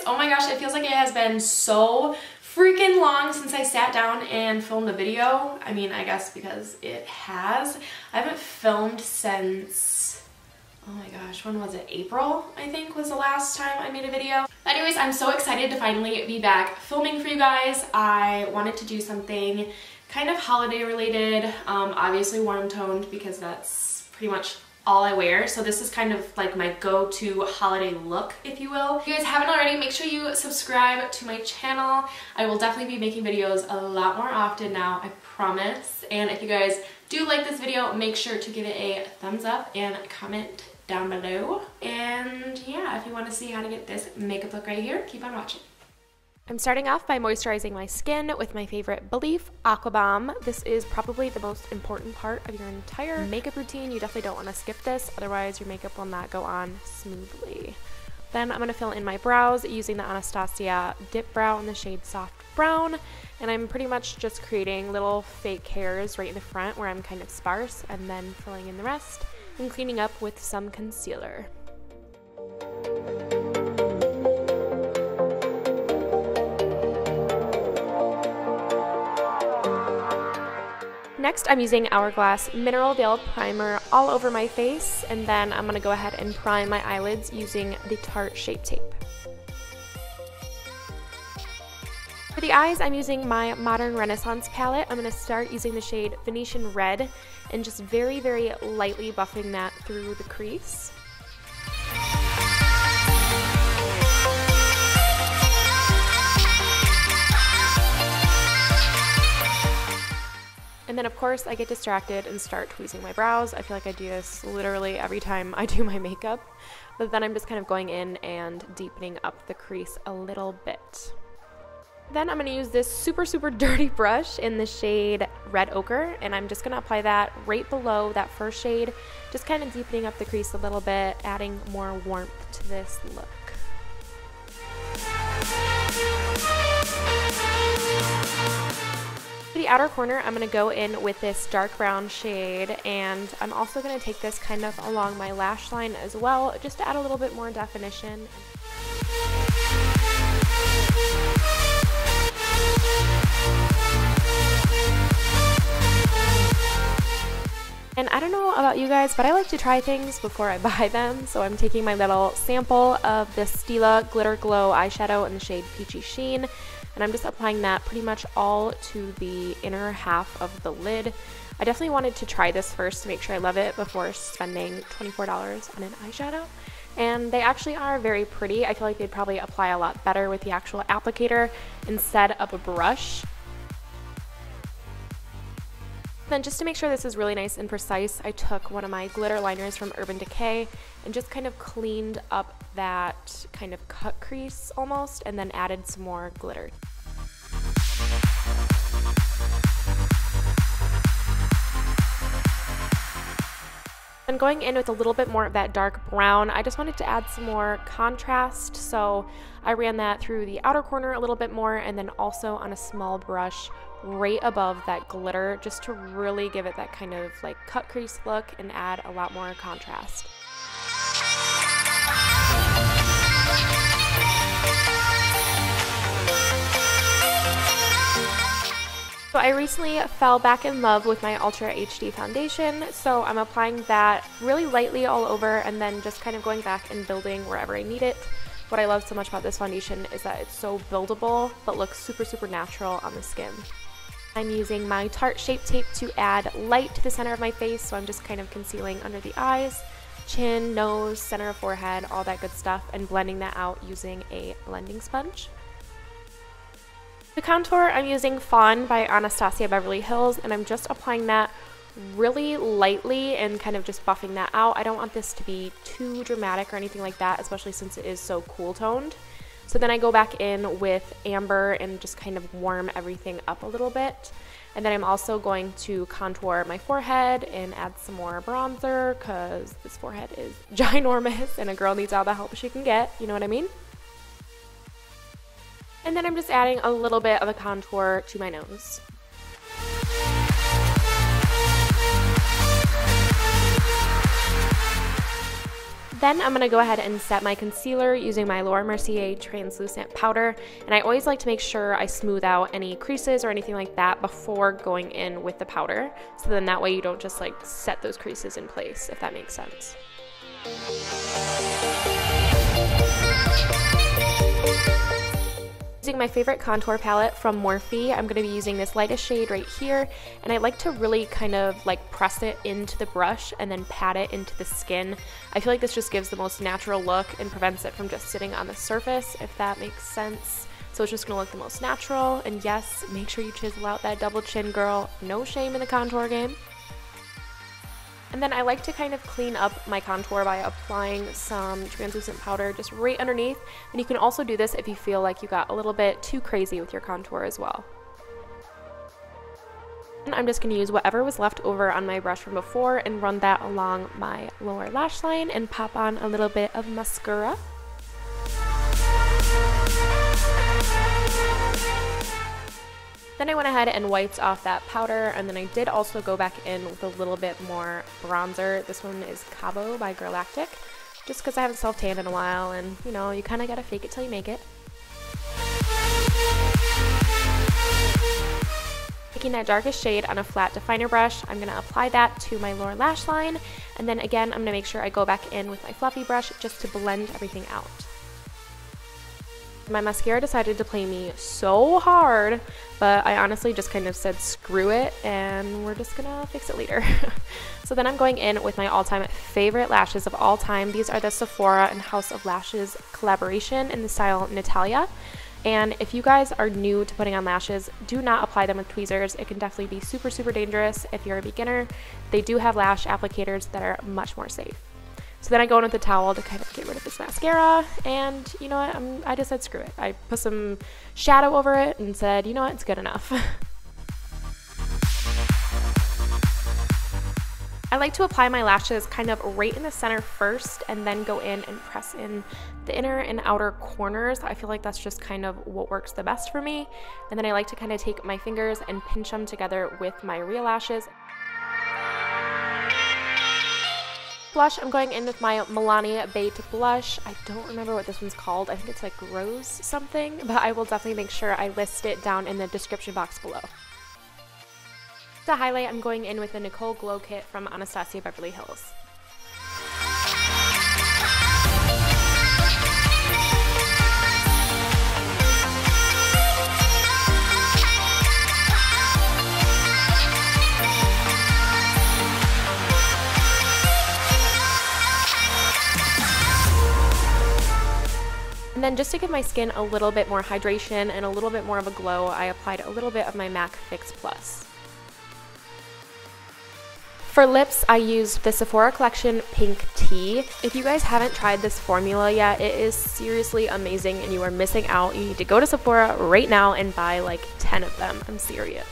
Oh my gosh, it feels like it has been so freaking long since I sat down and filmed a video. I mean, I guess because it has. I haven't filmed since, oh my gosh, when was it? April, I think, was the last time I made a video. Anyways, I'm so excited to finally be back filming for you guys. I wanted to do something kind of holiday related, obviously warm toned because that's pretty much all I wear. So this is kind of like my go-to holiday look, if you will. If you guys haven't already, make sure you subscribe to my channel. I will definitely be making videos a lot more often now, I promise. And if you guys do like this video, make sure to give it a thumbs up and comment down below. And yeah, if you want to see how to get this makeup look right here, keep on watching. I'm starting off by moisturizing my skin with my favorite Belif Aqua Bomb. This is probably the most important part of your entire makeup routine. You definitely don't want to skip this, otherwise your makeup will not go on smoothly. Then I'm going to fill in my brows using the Anastasia Dip Brow in the shade Soft Brown. And I'm pretty much just creating little fake hairs right in the front where I'm kind of sparse, and then filling in the rest and cleaning up with some concealer. Next, I'm using Hourglass Mineral Veil Primer all over my face, and then I'm going to go ahead and prime my eyelids using the Tarte Shape Tape. For the eyes, I'm using my Modern Renaissance palette. I'm going to start using the shade Venetian Red and just very, very lightly buffing that through the crease. And then of course I get distracted and start tweezing my brows. I feel like I do this literally every time I do my makeup. But then I'm just kind of going in and deepening up the crease a little bit. Then I'm going to use this super dirty brush in the shade Red Ochre, and I'm just going to apply that right below that first shade, just kind of deepening up the crease a little bit, adding more warmth to this look. For the outer corner, I'm going to go in with this dark brown shade, and I'm also going to take this kind of along my lash line as well, just to add a little bit more definition. And I don't know about you guys, but I like to try things before I buy them, so I'm taking my little sample of the Stila Glitter Glow eyeshadow in the shade Peachy Sheen, and I'm just applying that pretty much all to the inner half of the lid. I definitely wanted to try this first to make sure I love it before spending $24 on an eyeshadow. And they actually are very pretty. I feel like they'd probably apply a lot better with the actual applicator instead of a brush. Then just to make sure this is really nice and precise, I took one of my glitter liners from Urban Decay and just kind of cleaned up that kind of cut crease almost, and then added some more glitter. And going in with a little bit more of that dark brown, I just wanted to add some more contrast, so I ran that through the outer corner a little bit more, and then also on a small brush right above that glitter, just to really give it that kind of like cut crease look and add a lot more contrast. So I recently fell back in love with my Ultra HD foundation, so I'm applying that really lightly all over and then just kind of going back and building wherever I need it. What I love so much about this foundation is that it's so buildable but looks super natural on the skin. I'm using my Tarte Shape Tape to add light to the center of my face, so I'm just kind of concealing under the eyes, chin, nose, center of forehead, all that good stuff, and blending that out using a blending sponge. The contour, I'm using Fawn by Anastasia Beverly Hills, and I'm just applying that really lightly and kind of just buffing that out. I don't want this to be too dramatic or anything like that, especially since it is so cool toned. So then I go back in with amber and just kind of warm everything up a little bit. And then I'm also going to contour my forehead and add some more bronzer, because this forehead is ginormous and a girl needs all the help she can get, you know what I mean? And then I'm just adding a little bit of a contour to my nose. Then I'm going to go ahead and set my concealer using my Laura Mercier translucent powder, and I always like to make sure I smooth out any creases or anything like that before going in with the powder, so then that way you don't just like set those creases in place, if that makes sense. Using my favorite contour palette from Morphe, I'm going to be using this lightest shade right here, and I like to really kind of like press it into the brush and then pat it into the skin. I feel like this just gives the most natural look and prevents it from just sitting on the surface, if that makes sense. So it's just going to look the most natural, and yes, make sure you chisel out that double chin, girl. No shame in the contour game. And then I like to kind of clean up my contour by applying some translucent powder just right underneath. And you can also do this if you feel like you got a little bit too crazy with your contour as well. And I'm just going to use whatever was left over on my brush from before and run that along my lower lash line and pop on a little bit of mascara. Then I went ahead and wiped off that powder, and then I did also go back in with a little bit more bronzer. This one is Cowboy by Galactic, just because I haven't self-tanned in a while, and you know, you kind of gotta fake it till you make it. Taking that darkest shade on a flat definer brush, I'm going to apply that to my lower lash line, and then again I'm going to make sure I go back in with my fluffy brush just to blend everything out. My mascara decided to play me so hard, but I honestly just kind of said screw it and we're just gonna fix it later. So then I'm going in with my all-time favorite lashes of all time. These are the Sephora and House of Lashes collaboration in the style Natalia. And if you guys are new to putting on lashes, do not apply them with tweezers. It can definitely be super, super dangerous if you're a beginner. They do have lash applicators that are much more safe. So then I go in with a towel to kind of get rid of this mascara, and you know what, I just said screw it. I put some shadow over it and said, you know what, it's good enough. I like to apply my lashes kind of right in the center first and then go in and press in the inner and outer corners. I feel like that's just kind of what works the best for me. And then I like to kind of take my fingers and pinch them together with my real lashes. Blush, I'm going in with my Melania Bait blush. I don't remember what this one's called. I think it's like Rose something, but I will definitely make sure I list it down in the description box below. To highlight, I'm going in with the Nicole Glow Kit from Anastasia Beverly Hills. And then just to give my skin a little bit more hydration and a little bit more of a glow, I applied a little bit of my MAC Fix Plus. For lips, I used the Sephora Collection Pink Tea. If you guys haven't tried this formula yet, it is seriously amazing and you are missing out. You need to go to Sephora right now and buy like 10 of them. I'm serious.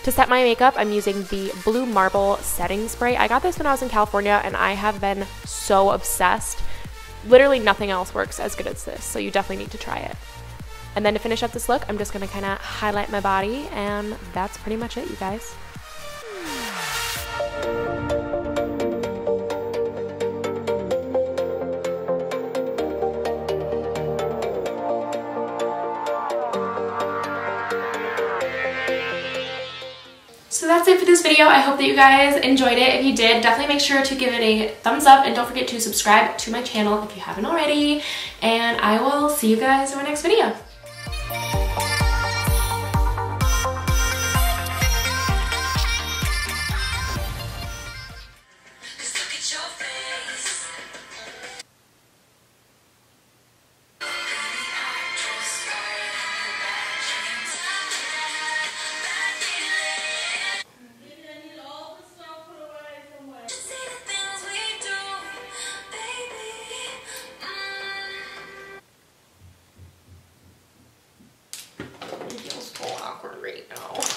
To set my makeup, I'm using the Blue Marble Setting Spray. I got this when I was in California and I have been so obsessed. Literally nothing else works as good as this, so you definitely need to try it. And then to finish up this look, I'm just gonna kinda highlight my body, and that's pretty much it, you guys. So that's it for this video. I hope that you guys enjoyed it. If you did, definitely make sure to give it a thumbs up and don't forget to subscribe to my channel if you haven't already. And I will see you guys in my next video. It feels so awkward right now.